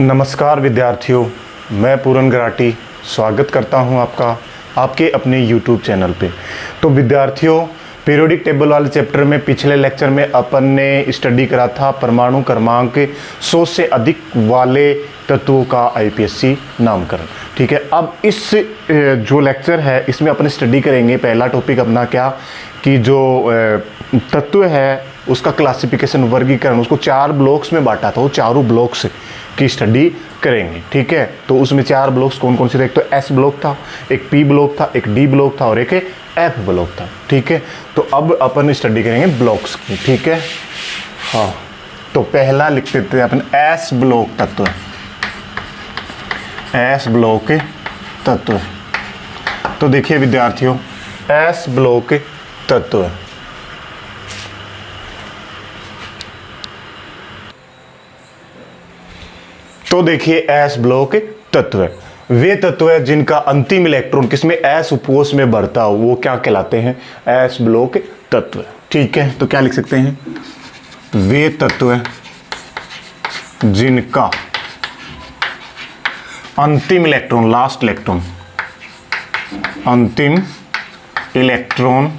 नमस्कार विद्यार्थियों, मैं पूरन गराटी स्वागत करता हूं आपका आपके अपने YouTube चैनल पे। तो विद्यार्थियों, पीरियोडिक टेबल वाले चैप्टर में पिछले लेक्चर में अपन ने स्टडी करा था परमाणु क्रमांक 100 से अधिक वाले तत्वों का IPSC नामकरण। ठीक है, अब इस जो लेक्चर है इसमें अपन स्टडी करेंगे। पहला टॉपिक अपना क्या कि जो तत्व है उसका क्लासिफिकेशन, वर्गीकरण, उसको 4 ब्लॉक्स में बांटा था। वो चारों ब्लॉक्स की स्टडी करेंगे। ठीक है, तो उसमें 4 ब्लॉक्स कौन कौन से थे? एक तो S ब्लॉक था, एक P ब्लॉक था, एक D ब्लॉक था और एक F ब्लॉक था। ठीक है, तो अब अपन स्टडी करेंगे ब्लॉक्स की। ठीक है, हाँ, तो पहला लिख देते हैं अपन S ब्लॉक तत्व। S ब्लॉक तत्व, तो देखिए विद्यार्थियों, S ब्लॉक तत्व तो देखिए S ब्लॉक तत्व वे तत्व है जिनका अंतिम इलेक्ट्रॉन किसमें S उपकोष में बढ़ता हो, वो क्या कहलाते हैं? S ब्लॉक तत्व। ठीक है, तो क्या लिख सकते हैं? वे तत्व जिनका अंतिम इलेक्ट्रॉन, लास्ट इलेक्ट्रॉन, अंतिम इलेक्ट्रॉन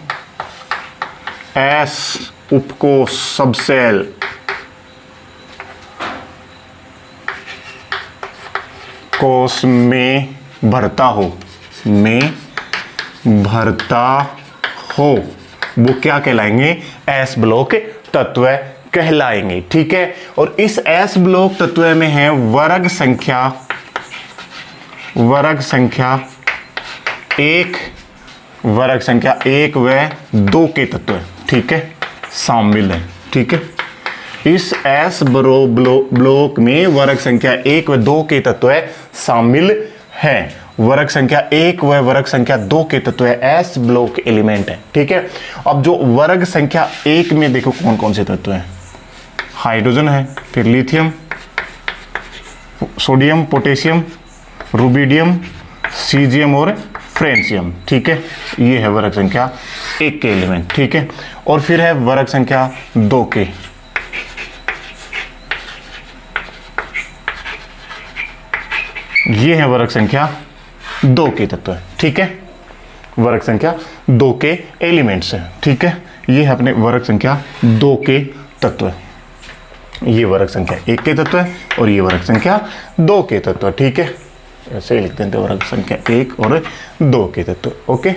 S उपकोष सबसेल कोष में भरता हो, वो क्या कहलाएंगे? S ब्लॉक तत्व कहलाएंगे। ठीक है, और इस S ब्लॉक तत्व में है वर्ग संख्या 1, वर्ग संख्या 1 व 2 के तत्व। ठीक है, शामिल है। ठीक है, इस S ब्लॉक में वर्ग संख्या 1 व 2 के तत्व शामिल है। वर्ग संख्या 1 व वर्ग संख्या 2 के तत्व S ब्लॉक एलिमेंट है। ठीक है, अब जो वर्ग संख्या 1 में देखो कौन कौन से तत्व हैं? हाइड्रोजन है, फिर lithium, sodium, potassium, rubidium, caesium और फ्रेंशियम। ठीक है, ये है वर्ग संख्या 1 के एलिमेंट। ठीक है, और फिर है वर्ग संख्या 2 के, ये है वर्ग संख्या 2 के तत्व। ठीक है, वर्ग संख्या 2 के एलिमेंट्स हैं। ठीक है, ये है अपने वर्ग संख्या 2 के तत्व। ये वर्ग संख्या 1 के तत्व है और ये वर्ग संख्या 2 के तत्व। ठीक है, ऐसे ही लिख देते हैं, वर्ग संख्या 1 और 2 के तत्व। Okay,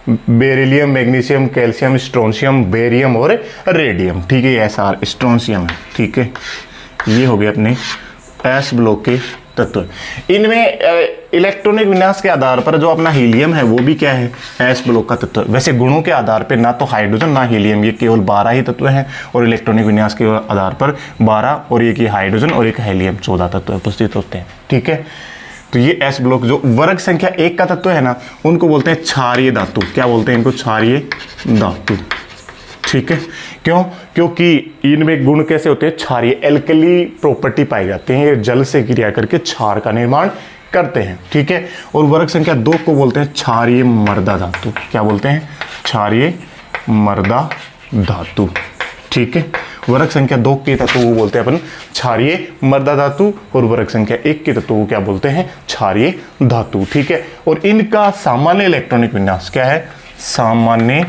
beryllium, magnesium, calcium, strontium, barium और रेडियम। ठीक है, ऐसा स्ट्रोंशियम है। ठीक है, ये हो गया अपने S ब्लॉक के तत्व। इनमें इलेक्ट्रॉनिक विन्यास के आधार पर जो अपना हीलियम है वो भी क्या है? S ब्लॉक का तत्व। वैसे गुणों के आधार पर ना तो हाइड्रोजन ना हीलियम, ये केवल 12 ही तत्व हैं, और इलेक्ट्रॉनिक विन्यास के आधार पर 12 और एक हाइड्रोजन और एक हीलियम 14 तत्व उपस्थित होते हैं। ठीक है, तो ये S ब्लॉक जो वर्ग संख्या 1 का तत्व है ना, उनको बोलते हैं क्षारीय धातु। क्या बोलते हैं इनको? क्षारीय धातु। ठीक है, क्यों? क्योंकि इनमें गुण कैसे होते हैं? क्षारीय, एल्कली प्रॉपर्टी पाई जाती है। ये जल से क्रिया करके क्षार का निर्माण करते हैं। ठीक है, और वर्ग संख्या 2 को बोलते हैं क्षारीय मर्दा धातु। क्या बोलते हैं? क्षारीय मर्दा धातु। ठीक है, वर्ग संख्या 2 के तत्व को बोलते हैं अपन क्षारीय मर्दा धातु, और वर्ग संख्या 1 के तत्व को क्या बोलते हैं? क्षारीय धातु। ठीक है, और इनका सामान्य इलेक्ट्रॉनिक विन्यास क्या है? सामान्य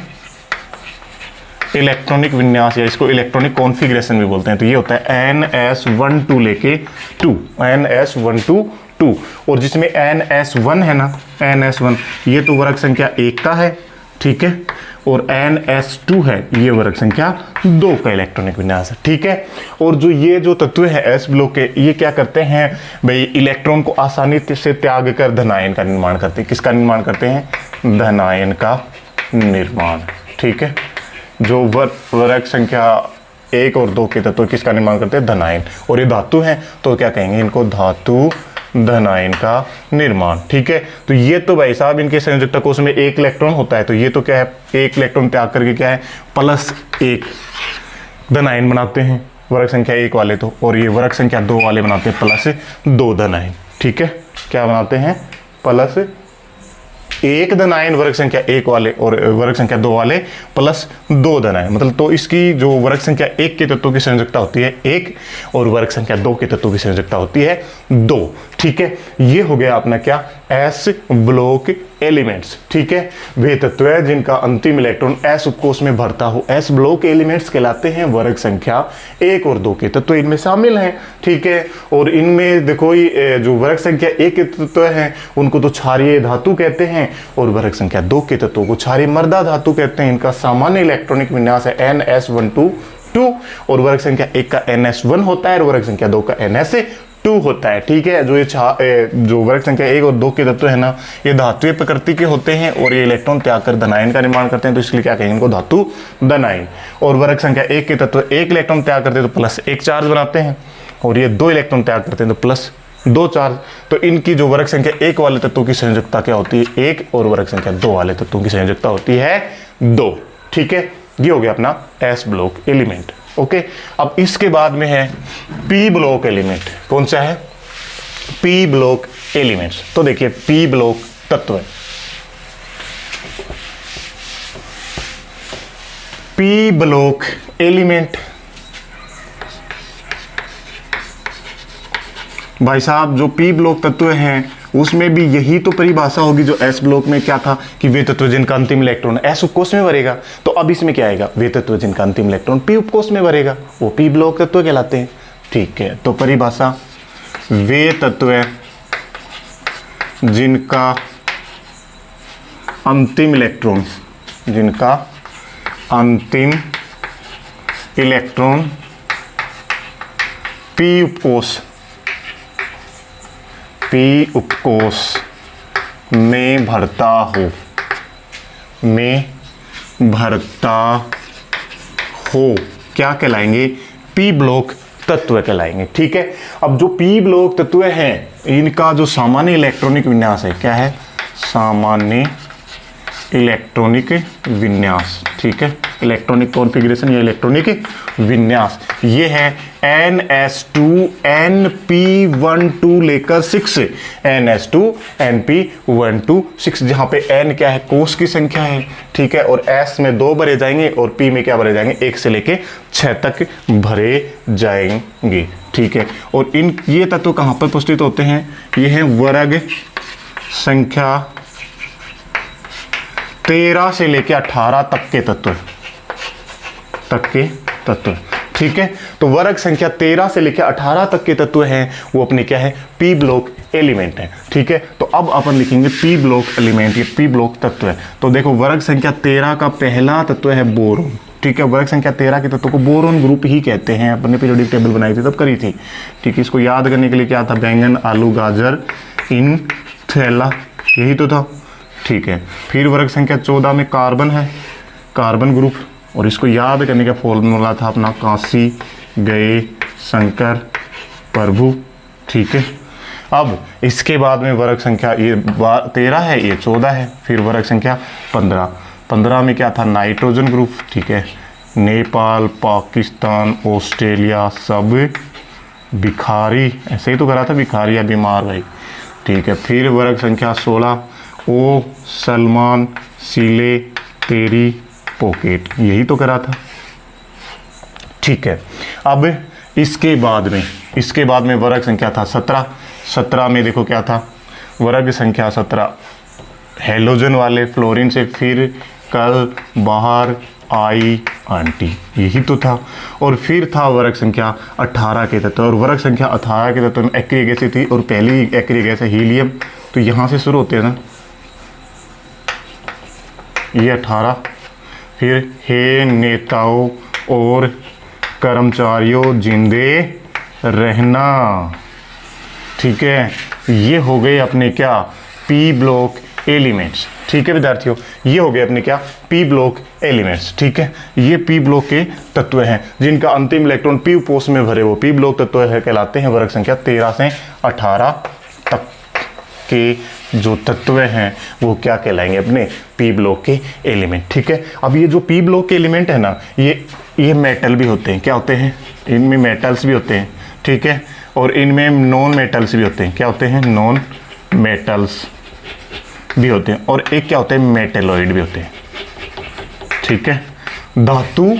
इलेक्ट्रॉनिक विन्यास, या इसको इलेक्ट्रॉनिक कॉन्फ़िगरेशन भी बोलते हैं। तो ये होता है NS12 लेके 2, NS12, और जिसमें NS1 है ना, NS1 ये तो वर्ग संख्या 1 का है। ठीक है, और NS2 है, ये वर्ग संख्या 2 का इलेक्ट्रॉनिक विन्यास है। ठीक है, और जो ये जो तत्व है S ब्लॉक के, ये क्या करते हैं भाई? इलेक्ट्रॉन को आसानी से त्याग कर धनायन का निर्माण करते हैं। किसका निर्माण करते हैं? धनायन का निर्माण। ठीक है, जो वर्ग संख्या 1 और 2 के तत्व किसका निर्माण करते हैं? धनायन। और ये धातु हैं तो क्या कहेंगे इनको? धातु धनायन का निर्माण। ठीक है, तो ये तो भाई साहब इनके संयोजकता कोष में 1 इलेक्ट्रॉन होता है, तो ये तो क्या है? 1 इलेक्ट्रॉन त्याग करके क्या है? +1 धनायन बनाते हैं वर्ग संख्या 1 वाले तो, और ये वर्ग संख्या 2 वाले बनाते हैं +2 धनायन। ठीक है, क्या बनाते हैं? एक धन आयन वर्ग संख्या 1 वाले और वर्ग संख्या 2 वाले प्लस 2 धन आयन, मतलब तो इसकी जो वर्ग संख्या 1 के तत्वों की संयोजकता होती है 1 और वर्ग संख्या 2 के तत्वों की संयोजकता होती है 2। ठीक है, ये हो गया अपना क्या, एस ब्लॉक एलिमेंट्स। ठीक है, वे तत्व है जिनका अंतिम इलेक्ट्रॉन एस उपकोष में भरता हो। एस ब्लॉक एलिमेंट्स कहलाते हैं वर्ग संख्या 1 और 2 के तत्व इनमें शामिल हैं। ठीक है, और इनमें देखो ये जो वर्ग संख्या 1 के तत्व हैं उनको तो क्षारीय धातु कहते हैं और वर्ग संख्या 2 के तत्वों को क्षारीय मर्दा धातु कहते हैं। इनका सामान्य इलेक्ट्रॉनिक विन्यास है NS12 और वर्ग संख्या 1 का NS1 होता है और वर्ग संख्या 2 का NS2 होता है। ठीक है, जो ये जो वर्ग संख्या 1 और 2 के तत्व है ना, ये धातुए प्रकृति के होते हैं और ये इलेक्ट्रॉन त्याग कर धनायन का निर्माण करते हैं, तो इसलिए क्या कहेंगे इनको, धातु धनायन। और वर्ग संख्या 1 के तत्व 1 इलेक्ट्रॉन त्याग करते हैं तो प्लस 1 चार्ज बनाते हैं और ये 2 इलेक्ट्रॉन त्याग करते हैं तो प्लस 2 चार्ज। तो इनकी जो वर्ग संख्या 1 वाले तत्वों की संयोजकता क्या होती है 1 और वर्ग संख्या 2 वाले तत्वों की संयोजकता होती है 2। ठीक है, ये हो गया अपना एस ब्लॉक एलिमेंट। ओके, अब इसके बाद में है पी ब्लॉक एलिमेंट। कौन सा है, पी ब्लॉक एलिमेंट्स। तो देखिए पी ब्लॉक तत्व है, पी ब्लॉक एलिमेंट। भाई साहब जो पी ब्लॉक तत्व हैं उसमें भी यही तो परिभाषा होगी जो एस ब्लॉक में क्या था कि वे तत्व जिनका अंतिम इलेक्ट्रॉन एस उपकोष में भरेगा। तो अब इसमें क्या आएगा, वे तत्व जिनका अंतिम इलेक्ट्रॉन पी उपकोष में भरेगा वो पी ब्लॉक तत्व कहलाते हैं। ठीक है, तो परिभाषा, वे तत्व जिनका अंतिम इलेक्ट्रॉन पी उपकोष में भरता हो क्या कहलाएंगे, पी ब्लॉक तत्व कहलाएंगे। ठीक है, अब जो पी ब्लॉक तत्व हैं इनका जो सामान्य इलेक्ट्रॉनिक विन्यास है क्या है, सामान्य इलेक्ट्रॉनिक विन्यास। ठीक है, इलेक्ट्रॉनिक कॉन्फ़िगरेशन या इलेक्ट्रॉनिक विन्यास ये है NS2NP12 लेकर 6 NS2NP12 जहां पे N क्या है, कोष की संख्या है। ठीक है, और S में 2 भरे जाएंगे और P में क्या भरे जाएंगे, 1 से लेके 6 तक भरे जाएंगे। ठीक है, और ये तत्व कहां पर उपस्थित होते हैं, ये है वर्ग संख्या 13 से लेके 18 तक के तत्व। ठीक है, तो वर्ग संख्या 13 से लेकर 18 तक के तत्व हैं वो अपने क्या है, पी ब्लॉक एलिमेंट है। ठीक है, तो अब अपन लिखेंगे पी ब्लॉक एलिमेंट, ये पी ब्लॉक तत्व है। तो देखो वर्ग संख्या 13 का पहला तत्व है बोरोन। ठीक है, वर्ग संख्या 13 के तत्व को बोरोन ग्रुप ही कहते हैं, अपने पीरियोडिक टेबल बनाई थी तब करी थी। ठीक है, इसको याद करने के लिए क्या था, बैंगन आलू गाजर इन थैला, यही तो था। ठीक है, फिर वर्ग संख्या 14 में कार्बन है, कार्बन ग्रुप, और इसको याद करने का फॉर्मूला था अपना काशी गए शंकर प्रभु। ठीक है, अब इसके बाद में वर्ग संख्या ये 13 है, ये 14 है, फिर वर्ग संख्या 15 में क्या था, नाइट्रोजन ग्रुप। ठीक है, नेपाल पाकिस्तान ऑस्ट्रेलिया सब भिखारी, ऐसे ही तो करा था, भिखारी या बीमार भाई। ठीक है, फिर वर्ग संख्या 16 ओ सलमान सीले तेरी पॉकेट, यही तो करा था। ठीक है, अब इसके बाद में वर्ग संख्या था 17 में देखो क्या था, वर्ग संख्या 17 हेलोजन वाले फ्लोरीन से, फिर कल बाहर आई आंटी, यही तो था। और फिर था वर्ग संख्या 18 के तत्व, और वर्ग संख्या 18 के तत्व में एक्रिय गैसें थी और पहली एक्रिय गैस है हीलियम, तो यहाँ से शुरू होते हैं ना ये 18, फिर हे नेताओं और कर्मचारियों जिंदे रहना। ठीक है, ये हो गए अपने क्या, पी ब्लॉक एलिमेंट्स। ठीक है विद्यार्थियों, ये हो गए अपने क्या, पी ब्लॉक एलिमेंट्स। ठीक है, ये पी ब्लॉक के तत्व हैं जिनका अंतिम इलेक्ट्रॉन पी उपकोष में भरे वो पी ब्लॉक तत्व है कहलाते हैं। वर्ग संख्या 13 से 18 तक के जो तत्व हैं वो क्या कहलाएंगे, अपने पी ब्लॉक के एलिमेंट। ठीक है, अब ये जो पी ब्लॉक के एलिमेंट है ना, ये मेटल भी होते हैं। क्या होते हैं, इनमें मेटल्स भी होते हैं। ठीक है, और इनमें नॉन मेटल्स भी होते हैं। क्या होते हैं, नॉन मेटल्स। भी होते हैं और एक क्या होते हैं, मेटेलॉइड भी होते हैं। ठीक है, धातु,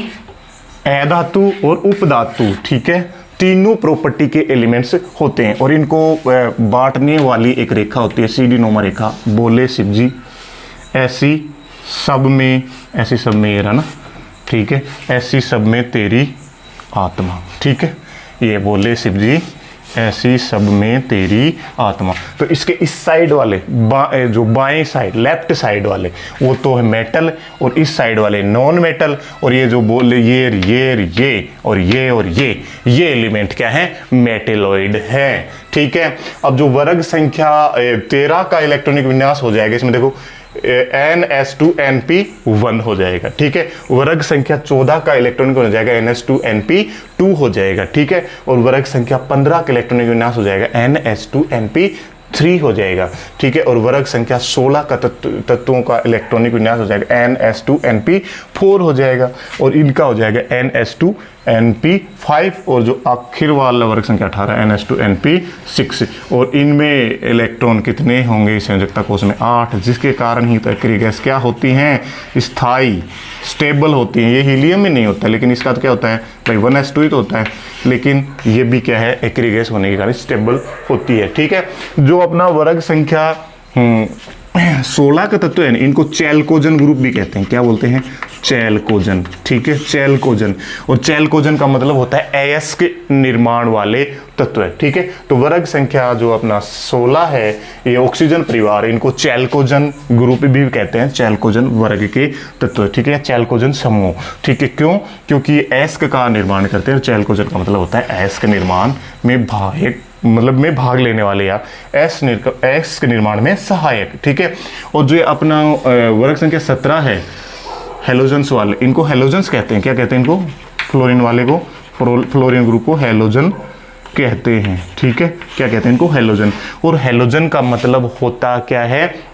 अधातु और उपधातु, ठीक है, तीनों प्रॉपर्टी के एलिमेंट्स होते हैं और इनको बांटने वाली एक रेखा होती है, सीडी नोमा रेखा। बोले शिव जी ऐसी सब में, ऐसी सब में ये रहा ना, ठीक है, ऐसी सब में तेरी आत्मा। ठीक है, ये बोले शिव जी ऐसी सब में तेरी आत्मा। तो इसके इस साइड वाले जो बाएं साइड, लेफ्ट साइड वाले, वो तो है मेटल और इस साइड वाले नॉन मेटल। और ये जो बोले ये और ये एलिमेंट क्या है, मेटेलॉइड है। ठीक है, अब जो वर्ग संख्या 13 का इलेक्ट्रॉनिक विन्यास हो जाएगा, इसमें देखो NS2NP1 हो जाएगा। ठीक है, वर्ग संख्या 14 का इलेक्ट्रॉनिक हो जाएगा NS2NP2 हो जाएगा। ठीक है, और वर्ग संख्या 15 का इलेक्ट्रॉनिक विन्यास हो जाएगा NS2NP3 हो जाएगा। ठीक है, और वर्ग संख्या 16 का तत्वों का इलेक्ट्रॉनिक विन्यास हो जाएगा NS2NP4 हो जाएगा और इनका हो जाएगा NS2NP5 और जो आखिर वाला वर्ग संख्या 18 NS2NP6। और इनमें इलेक्ट्रॉन कितने होंगे संयोजकता कोष में, 8, जिसके कारण ही एक्रिय गैस क्या होती हैं, स्थायी, स्टेबल होती हैं। ये हीलियम में नहीं होता, लेकिन इसका तो क्या होता है भाई 1s2 ही तो होता है, लेकिन ये भी क्या है, एक्रिय गैस होने के कारण स्टेबल होती है। ठीक है, जो अपना वर्ग संख्या 16 का तत्व है, इनको चैल्कोजन ग्रुप भी कहते हैं। क्या बोलते हैं, चैल्कोजन। ठीक है, चैल्कोजन, और चैल्कोजन का मतलब होता है अयस्क निर्माण वाले तत्व है। ठीक है, तो वर्ग संख्या जो अपना 16 है, ये ऑक्सीजन परिवार, इनको चैल्कोजन ग्रुप भी कहते हैं, चैल्कोजन वर्ग के तत्व। ठीक है, चैल्कोजन समूह। ठीक है, क्यों, क्योंकि ये अयस्क का निर्माण करते हैं। चैल्कोजन का मतलब होता है अयस्क निर्माण में भाग लेने वाले या अयस्क निर्माण में सहायक। ठीक है, और जो अपना वर्ग संख्या 17 है, हेलोजन्स वाले, इनको हेलोजन्स कहते हैं। क्या कहते हैं इनको, फ्लोरीन वाले को, फ्लोरीन ग्रुप को हेलोजन कहते हैं। ठीक है, क्या कहते हैं इनको, हेलोजन। और हेलोजन का मतलब होता क्या है,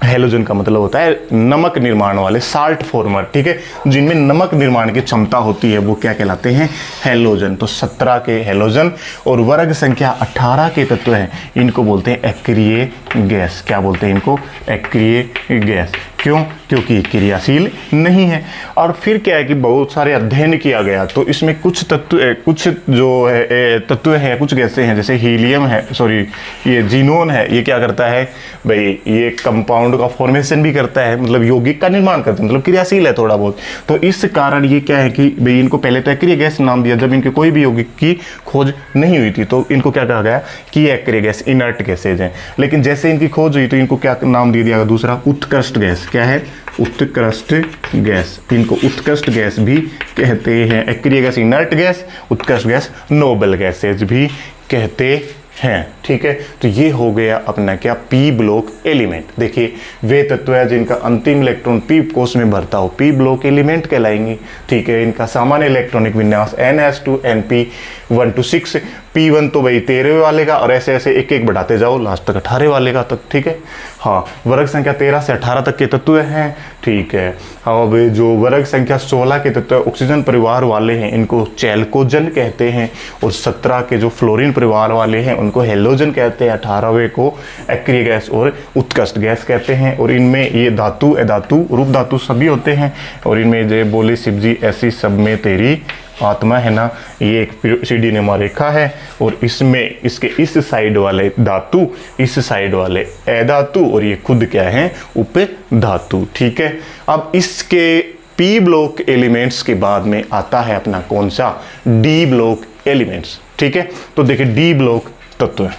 हेलोजन का मतलब होता है नमक निर्माण वाले, साल्ट फॉर्मर। ठीक है, जिनमें नमक निर्माण की क्षमता होती है वो क्या कहलाते हैं, हेलोजन। तो 17 के हेलोजन और वर्ग संख्या 18 के तत्व हैं, इनको बोलते हैं एक्रिय गैस। क्या बोलते हैं इनको, एक्रिय गैस। क्यों, क्योंकि क्रियाशील नहीं है। और फिर क्या है कि बहुत सारे अध्ययन किया गया, तो इसमें कुछ तत्व, कुछ जो है तत्व हैं, कुछ गैसें हैं, जैसे हीलियम है, सॉरी ये जीनोन है, ये क्या करता है भाई, ये कंपाउंड का फॉर्मेशन भी करता है, मतलब यौगिक का निर्माण करता है, मतलब क्रियाशील है थोड़ा बहुत। तो इस कारण ये क्या है कि भाई इनको पहले तो एक्रिय गैस नाम दिया, जब इनके कोई भी यौगिक की खोज नहीं हुई थी तो इनको क्या कहा गया कि एक्रिय गैस, इनर्ट गैसेज हैं। लेकिन जैसे इनकी खोज हुई तो इनको क्या नाम दे दिया दूसरा, उत्कृष्ट गैस। क्या है, उत्कृष्ट गैस। इनको उत्कृष्ट गैस भी कहते हैं। एक्रिय गैस इनर्ट गैस, उत्कृष्ट गैस नोबल गैसेज भी कहते हैं। ठीक है, तो ये हो गया अपना क्या, पी ब्लॉक एलिमेंट। देखिए वे तत्व है जिनका अंतिम इलेक्ट्रॉन पी कोष में भरता हो, पी ब्लॉक एलिमेंट कहलाएंगे। ठीक है, इनका सामान्य इलेक्ट्रॉनिक विन्यास NS2NP1 to 6, P1 तो भाई 13 वाले का, और ऐसे ऐसे एक एक बढ़ाते जाओ लास्ट तक 18 वाले का तक। ठीक है, हाँ, वर्ग संख्या 13 से 18 तक के तत्व हैं। ठीक है, अब जो वर्ग संख्या 16 के तत्व ऑक्सीजन परिवार वाले हैं, इनको चैल्कोजन कहते हैं, और 17 के जो फ्लोरीन परिवार वाले हैं उनको हेलोजन कहते हैं, 18वें को एक्रिय गैस और उत्कृष्ट गैस कहते हैं। और इनमें ये धातु, अधातु, रूप धातु सभी होते हैं। और इनमें जो बोले शिव जी ऐसी सब में तेरी आत्मा है ना, ये एक सीडी नुमा रेखा है, और इसमें इसके इस साइड वाले धातु, इस साइड वाले अधातु, और ये खुद क्या है, उप धातु। ठीक है, अब इसके पी ब्लॉक एलिमेंट्स के बाद में आता है अपना कौन सा, डी ब्लॉक एलिमेंट्स। ठीक है, तो देखिए डी ब्लॉक तत्व है,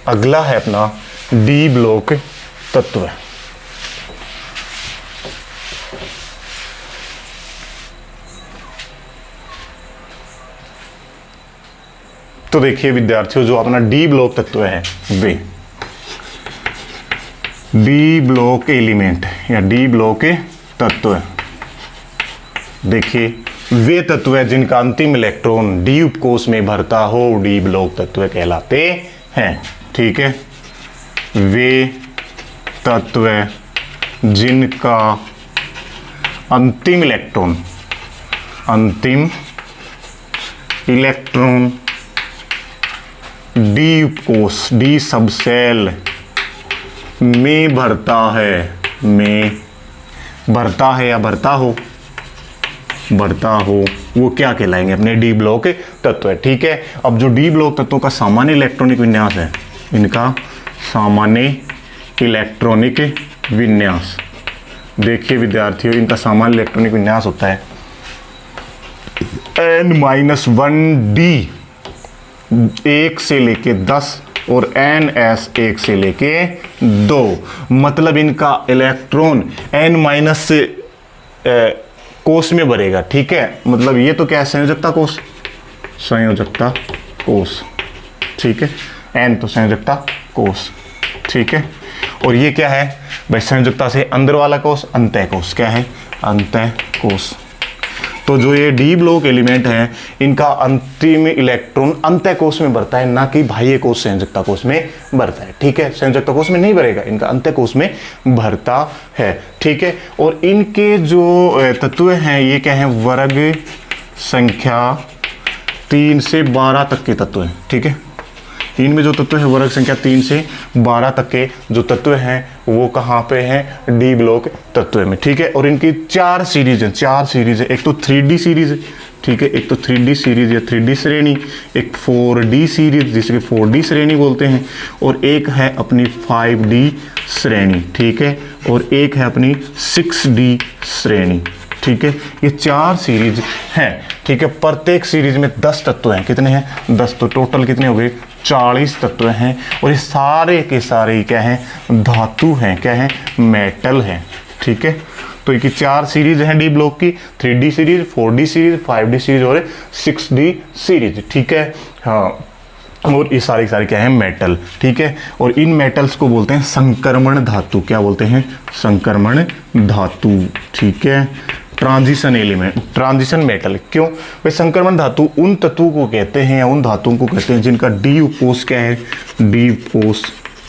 अगला है अपना डी ब्लॉक तत्व है। तो देखिए विद्यार्थियों, जो अपना डी ब्लॉक तत्व है, वे डी ब्लॉक एलिमेंट या डी ब्लॉक तत्व, देखिए वे तत्व है जिनका अंतिम इलेक्ट्रॉन डी उपकोष में भरता हो, डी ब्लॉक तत्व कहलाते हैं। ठीक है, वे तत्व जिनका अंतिम इलेक्ट्रॉन डी उपकोष, डी सबसेल में भरता है, में भरता है या भरता हो, बढ़ता हो, वो क्या कहलाएंगे? अपने डी ब्लॉक तत्व है। ठीक है, अब जो डी ब्लॉक तत्वों का सामान्य इलेक्ट्रॉनिक विन्यास है, इनका सामान्य इलेक्ट्रॉनिक विन्यास, देखिए विद्यार्थियों, इनका सामान्य इलेक्ट्रॉनिक विन्यास होता है n-1d 1 से लेके 10 और ns 1 से लेके 2, मतलब इनका इलेक्ट्रॉन n- कोष में भरेगा। ठीक है, मतलब ये तो क्या है? संयोजकता कोष, संयोजकता कोष। ठीक है, n तो संयोजकता कोष। ठीक है, और ये क्या है भाई? संयोजकता से अंदर वाला कोष, अंतः कोष। क्या है? अंतः कोष। तो जो ये डी ब्लॉक एलिमेंट है, इनका अंतिम इलेक्ट्रॉन अंतः कोष में भरता है, ना कि बाह्य कोष संयोजकता कोष में भरता है। ठीक है, संयोजकता कोष में नहीं भरेगा, इनका अंतः कोष में भरता है। ठीक है, और इनके जो तत्व हैं ये क्या है? वर्ग संख्या 3 से 12 तक के तत्व हैं। ठीक है, इनमें जो तत्व है वर्ग संख्या 3 से 12 तक के जो तत्व हैं वो कहाँ पे हैं? डी ब्लॉक तत्व में। ठीक है, और इनकी 4 सीरीज हैं, 4 सीरीज है। एक तो 3D सीरीज है, ठीक है, एक तो 3D सीरीज या 3D श्रेणी, एक 4D सीरीज जिसे 4D श्रेणी बोलते हैं, और एक है अपनी 5D श्रेणी। ठीक है, और एक है अपनी 6D श्रेणी। ठीक है, ये 4 सीरीज हैं। ठीक है, प्रत्येक सीरीज में 10 तत्व हैं। कितने हैं? 10। तो टोटल कितने हो गए? 40 तत्व हैं, और ये सारे के सारे क्या हैं? धातु हैं। क्या है? मेटल है। ठीक है, तो ये 4 सीरीज हैं डी ब्लॉक की, 3D series, 4D series, 5D series और 6D सीरीज। ठीक है, हाँ, और ये सारे क्या है? मेटल। ठीक है, और इन मेटल्स को बोलते हैं संक्रमण धातु। क्या बोलते हैं? संक्रमण धातु। ठीक है, ट्रांजिशन एलिमेंट, ट्रांजिशन मेटल। क्यों भाई? संक्रमण धातु उन तत्वों को कहते हैं या उन धातुओं को कहते हैं जिनका डी उपोष क्या है? डी उपोष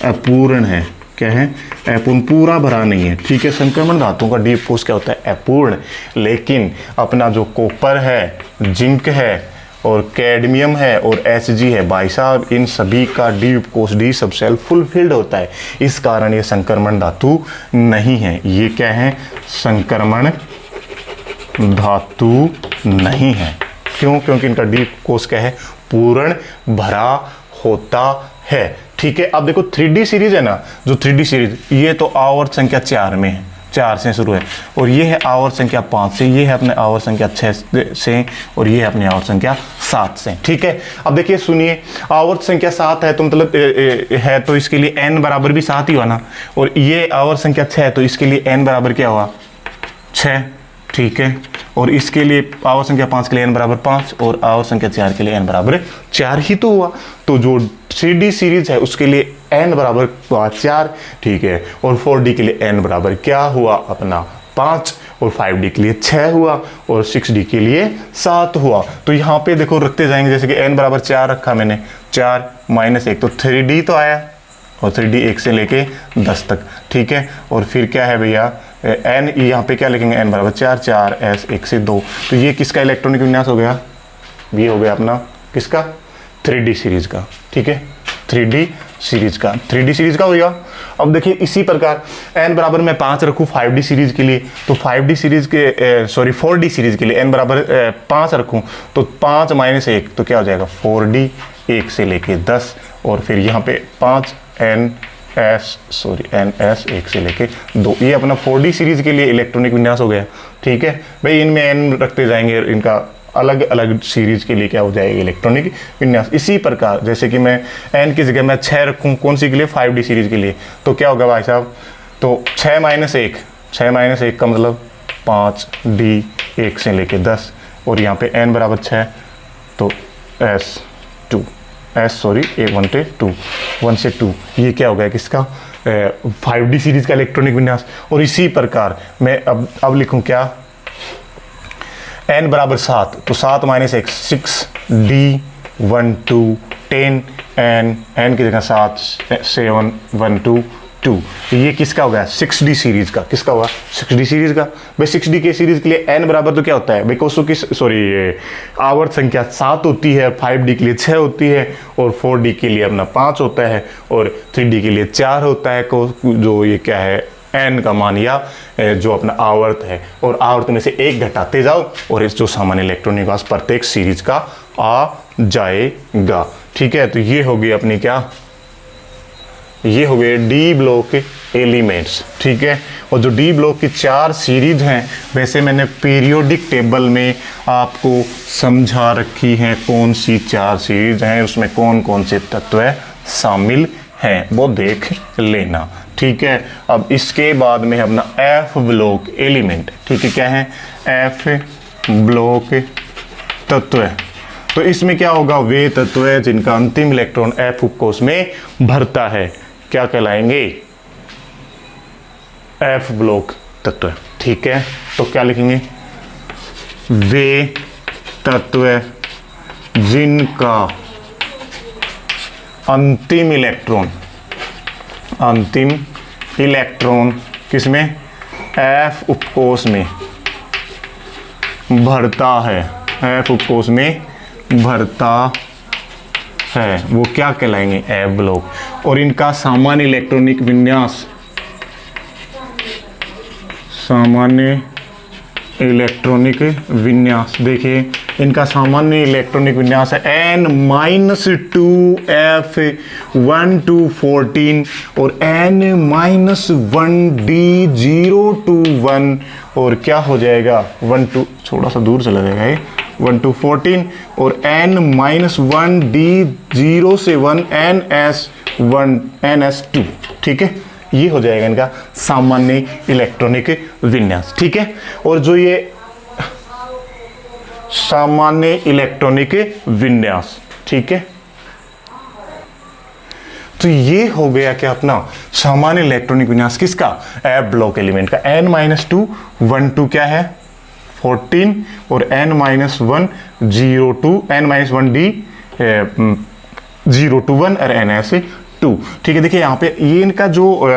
अपूर्ण है। क्या है? अपूर्ण, पूरा भरा नहीं है। ठीक है, संक्रमण धातुओं का डी उपोष क्या होता है? अपूर्ण। लेकिन अपना जो कॉपर है, जिंक है और कैडमियम है और Hg है, भाई साहब, इन सभी का डी उपकोष, डी सबसेल फुलफिल्ड होता है। इस कारण ये संक्रमण धातु नहीं है। ये क्या है? संक्रमण धातु नहीं है। क्यों? क्योंकि इनका डी कोष क्या है? पूर्ण भरा होता है। ठीक है, अब देखो 3D सीरीज है ना, जो 3D सीरीज, ये तो आवर्त संख्या 4 में है, 4 से शुरू है, और ये है आवर्त संख्या 5 से, ये है अपने आवर्त संख्या 6 से, और ये है अपनी आवर्त संख्या 7 से। ठीक है, अब देखिए सुनिए, आवर्त संख्या 7 है तो मतलब है तो इसके लिए n बराबर भी 7 ही हुआ ना, और ये आवर्त संख्या 6 है तो इसके लिए n बराबर क्या हुआ? 6। ठीक है, और इसके लिए आवर्त संख्या 5 के लिए n बराबर 5 और आवर्त संख्या 4 के लिए n बराबर 4 ही तो हुआ। तो जो 3D सीरीज है उसके लिए n बराबर 4। ठीक है, और 4D के लिए n बराबर क्या हुआ? अपना 5, और 5D के लिए 6 हुआ, और 6D के लिए 7 हुआ। तो यहाँ पे देखो रखते जाएंगे, जैसे कि n बराबर 4 रखा मैंने, 4 - 1 तो 3D तो आया, और 3D 1 से लेके 10 तक। ठीक है, और फिर क्या है भैया? n, यहाँ पे क्या लिखेंगे? n बराबर 4, 4 s 1 से 2। तो ये किसका इलेक्ट्रॉनिक विन्यास हो गया? ये हो गया अपना किसका? 3D सीरीज का। ठीक है, 3D सीरीज का, 3D सीरीज का होगा। अब देखिए इसी प्रकार n बराबर मैं 5 रखूँ 5D सीरीज के लिए, तो 5D सीरीज के 4D सीरीज के लिए n बराबर 5 रखूँ तो 5 - 1 तो क्या हो जाएगा? 4D 1 से लेके 10, और फिर यहाँ पे 5 ns 1 से लेके 2। ये अपना 4D सीरीज के लिए इलेक्ट्रॉनिक विन्यास हो गया। ठीक है भाई, इनमें n रखते जाएंगे, इनका अलग अलग सीरीज के लिए क्या हो जाएगा? इलेक्ट्रॉनिक विन्यास। इसी प्रकार जैसे कि मैं n की जगह मैं 6 रखूँ, कौन सी के लिए? 5D सीरीज के लिए, तो क्या होगा भाई साहब? तो 6 - 1, 6 - 1 का मतलब 5D 1 से लेके 10, और यहाँ पे n बराबर 6 तो 1 से 2, ये क्या हो गया? किसका? 5D सीरीज का इलेक्ट्रॉनिक विन्यास। और इसी प्रकार मैं अब लिखूं क्या? n बराबर 7 तो 7 - 1 6D 1 2 10 n की जगह 7 7 1 2 2। ये किसका होगा 6D सीरीज का, किसका होगा 6D सीरीज का। भाई 6D के सीरीज के लिए n बराबर तो क्या होता है भाई कोसों की आवर्त संख्या 7 होती है, 5D के लिए 6 होती है, और 4D के लिए अपना 5 होता है, और 3D के लिए 4 होता है। जो ये क्या है n का मान या जो अपना आवर्त है, और आवर्त में से एक घटाते जाओ और इस जो सामान्य इलेक्ट्रॉन के पास प्रत्येक सीरीज का आ जाएगा। ठीक है, तो ये होगी अपनी क्या, ये हो गए डी ब्लॉक एलिमेंट्स। ठीक है, और जो डी ब्लॉक की 4 सीरीज हैं वैसे मैंने पीरियोडिक टेबल में आपको समझा रखी हैं कौन सी 4 सीरीज हैं, उसमें कौन कौन से तत्व शामिल हैं, वो देख लेना। ठीक है, अब इसके बाद में अपना एफ ब्लॉक एलिमेंट। ठीक है, क्या है एफ ब्लॉक तत्व। तो इसमें क्या होगा, वे तत्व है जिनका अंतिम इलेक्ट्रॉन एफ उपकोष में भरता है, क्या कहलाएंगे एफ ब्लॉक तत्व। ठीक है, तो क्या लिखेंगे, वे तत्व जिनका अंतिम इलेक्ट्रॉन किसमें एफ उपकोष में भरता है, एफ उपकोष में भरता है, वो क्या कहलाएंगे एफ ब्लॉक। और इनका सामान्य इलेक्ट्रॉनिक विन्यास, सामान्य इलेक्ट्रॉनिक विन्यास, देखिए इनका सामान्य इलेक्ट्रॉनिक विन्यास है n-2f1 to 14 और n-1d0 to 1, और क्या हो जाएगा 1 to, थोड़ा सा दूर चला जाएगा ये, 1 to 14 और n-1d0 से 1 ns2। ठीक है, ये हो जाएगा इनका सामान्य इलेक्ट्रॉनिक विन्यास। ठीक है, और जो ये सामान्य इलेक्ट्रॉनिक विन्यास, ठीक है, तो ये हो गया क्या अपना सामान्य इलेक्ट्रॉनिक विन्यास किसका एफ ब्लॉक एलिमेंट का। n-2 1 to क्या है 14 और n-1 0 to n-1d 0 to 1 और ns2। ठीक है, देखिए यहाँ पे ये इनका जो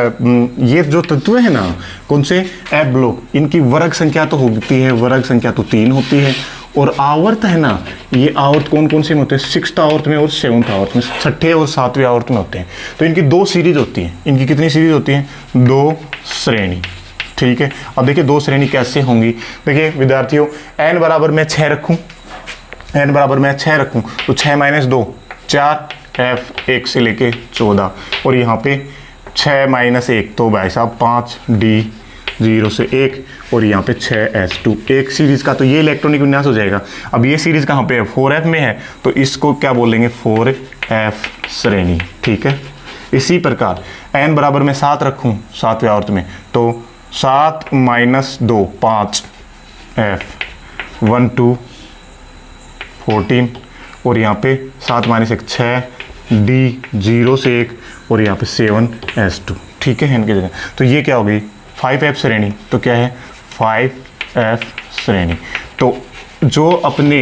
ये जो तत्व है ना कौन से एफ ब्लॉक, इनकी वर्ग संख्या तो होती है, वर्ग संख्या तो 3 होती है, और आवर्त है ना, ये आवर्त कौन कौन से में होते हैं 6th आवर्त में और 7th आवर्त में, 6ठे और 7वें आवर्त में होते हैं। तो इनकी 2 सीरीज होती हैं, इनकी कितनी सीरीज होती हैं 2 श्रेणी। ठीक है, अब देखिए 2 श्रेणी कैसे होंगी। देखिए विद्यार्थियों, n बराबर मैं 6 रखूं, n बराबर मैं 6 रखूं तो 6 - 2 4, f 1 से लेके 14, और यहाँ पे 6 - 1 तो भाई साहब 5d 0 से 1, और यहाँ पे 6s2 एक सीरीज का। तो ये इलेक्ट्रॉनिक विन्यास हो जाएगा। अब ये सीरीज कहाँ पे है 4f में है, तो इसको क्या बोलेंगे 4f श्रेणी। ठीक है, इसी प्रकार n बराबर मैं 7 रखूँ 7वें आवर्त में, तो 7 - 2 5 f 1 to 14, और यहाँ पे 7 - 1 6 d 0 से 1, और यहाँ पे 7s2। ठीक है, इनकी जगह तो ये क्या हो गई 5f श्रेणी। तो क्या है 5f श्रेणी। तो जो अपने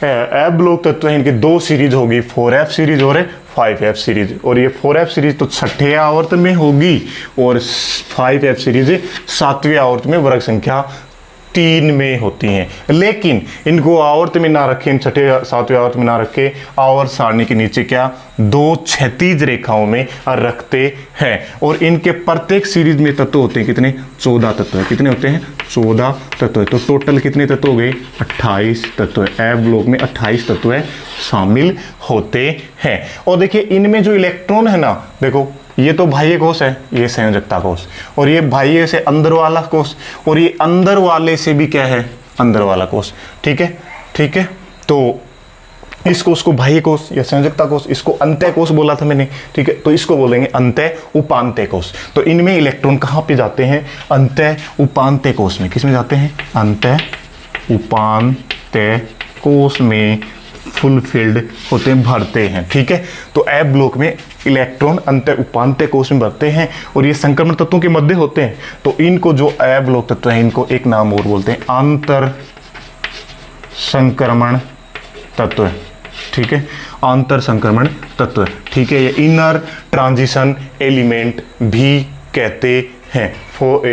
एफ ब्लॉक तत्व है इनके 2 सीरीज होगी, 4f सीरीज और 5f सीरीज, और ये 4f सीरीज तो 6ठे आवर्त में होगी, और 5f सीरीज 7वें आवर्त में वर्ग संख्या 3 में होती हैं। लेकिन इनको आवर्त में ना रखें, 6ठे 7वें आवर्त में ना रखे, आवर्त सारणी के नीचे क्या 2 क्षैतिज रेखाओं में रखते हैं, और इनके प्रत्येक सीरीज में तत्व होते हैं कितने 14 तत्व है। कितने होते हैं 14 तत्व है। तो टोटल कितने तत्व हो गए 28 तत्व है। एफ ब्लॉक में 28 तत्व है शामिल होते हैं। और देखिए इनमें जो इलेक्ट्रॉन है ना, देखो ये तो बाह्य कोश है, ये संयोजकता कोश, और ये बाह्य से अंदर वाला कोश, और ये अंदर वाले से भी क्या है अंदर वाला कोश। ठीक है, ठीक है, तो इस कोश को बाह्य कोश या संयोजकता कोश, इसको अंतः कोश बोला था मैंने। ठीक है, तो इसको बोलेंगे अंतः उपांत्य कोश। तो इनमें इलेक्ट्रॉन कहाँ पे जाते हैं अंतः उपांत्य कोश में। किस में जाते हैं अंतः उपांत्य कोश में फुलफिल्ड होते हैं, भरते हैं। ठीक है, तो एफ ब्लॉक में इलेक्ट्रॉन अंतर उपांत्य कोश में भरते हैं, और ये संक्रमण तत्वों के मध्य होते हैं। तो इनको जो एफ ब्लॉक तत्व है इनको एक नाम और बोलते हैं अंतर संक्रमण तत्व। ठीक है, आंतर संक्रमण तत्व, ठीक है, ये इनर ट्रांजिशन एलिमेंट भी कहते हैं।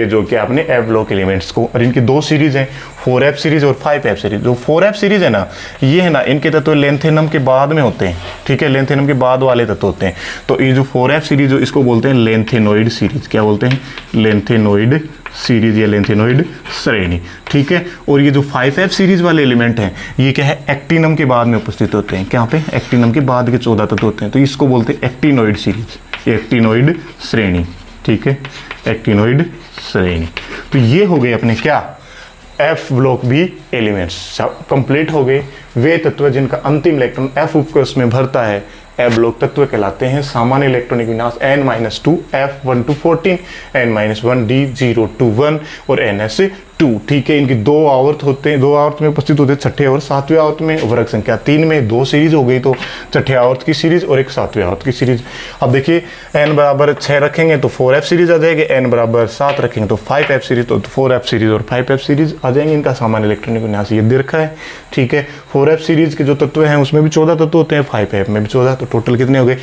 जो कि आपने एफ ब्लॉक एलिमेंट्स को, और इनकी दो सीरीज हैं, 4f सीरीज और 5f सीरीज। जो 4f सीरीज है ना, ये है ना, इनके तत्व लेंथेनम के बाद में होते हैं, ठीक है, लेंथेनम के बाद वाले तत्व होते हैं। तो ये जो 4f सीरीज जो इसको बोलते हैं लेंथेनोइड सीरीज, क्या बोलते हैं, लेंथेनोइड सीरीज या लेंथेनोइड श्रेणी, ठीक है। और ये जो 5f सीरीज वाले एलिमेंट हैं, ये क्या है, एक्टिनम के बाद में उपस्थित होते हैं। क्या पे, एक्टिनम के बाद के 14 तत्व होते हैं, तो इसको बोलते हैं एक्टिनोइड सीरीज, एक्टिनोइड श्रेणी, ठीक है, एक्टिनोइड श्रेणी। तो ये हो गए अपने क्या, F block B elements complete हो गए। वे तत्व जिनका अंतिम इलेक्ट्रॉन एफ उपकोष में भरता है एफ ब्लॉक तत्व कहलाते हैं। सामान्य इलेक्ट्रॉनिक विन्यास n-2 f1 to 14, n-1 d0 to 1 और ns2, ठीक है। इनकी दो आवर्त होते हैं, दो आवर्त में उपस्थित होते हैं, छठे और सातवें आवर्त में। वर्ग संख्या 3 में दो सीरीज हो गई, तो छठे आवर्त की सीरीज और एक सातवें आवर्त की सीरीज। अब देखिए n बराबर 6 रखेंगे तो 4f सीरीज आ जाएगी, n बराबर 7 रखेंगे तो 5f सीरीज, तो 4f सीरीज और 5f सीरीज आ जाएंगे। इनका सामान्य इलेक्ट्रॉनिक विन्यास ये दे रखा है, ठीक है। 4f सीरीज के जो तत्व हैं उसमें भी 14 तत्व होते हैं, 5f में भी 14, तो टोटल कितने हो गए,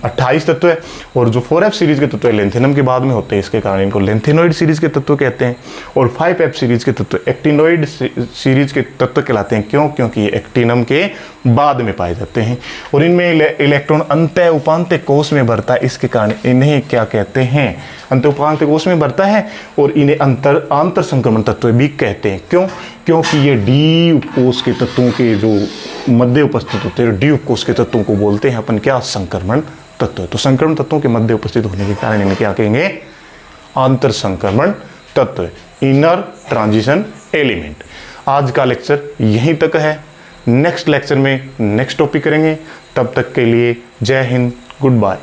28 तत्व है। और जो 4f सीरीज के तत्व लेंथेनम के बाद में होते हैं, इसके कारण इनको लेंथेनोइड सीरीज के तत्व कहते हैं। और 5f सीरीज के तत्व एक्टिनोइड सीरीज के तत्व कहलाते हैं। क्यों, क्योंकि ये एक्टिनम के बाद में पाए जाते हैं और इनमें इलेक्ट्रॉन अंतः उपांत्य कोश में भरता है, इसके कारण इन्हें क्या कहते हैं, अंतः उपांत्य कोश में भरता है। और इन्हें आंतर संक्रमण तत्व भी कहते हैं। क्यों, क्योंकि ये डी उपकोश के तत्वों के जो मध्य उपस्थित होते हैं, डी उपकोश के तत्वों को बोलते हैं अपन क्या, संक्रमण तत्व। तो संक्रमण तत्वों के मध्य उपस्थित होने के कारण इन्हें क्या कहेंगे, आंतर संक्रमण तत्व, इनर ट्रांजिशन एलिमेंट। आज का लेक्चर यहीं तक है। नेक्स्ट लेक्चर में नेक्स्ट टॉपिक करेंगे। तब तक के लिए जय हिंद, गुड बाय।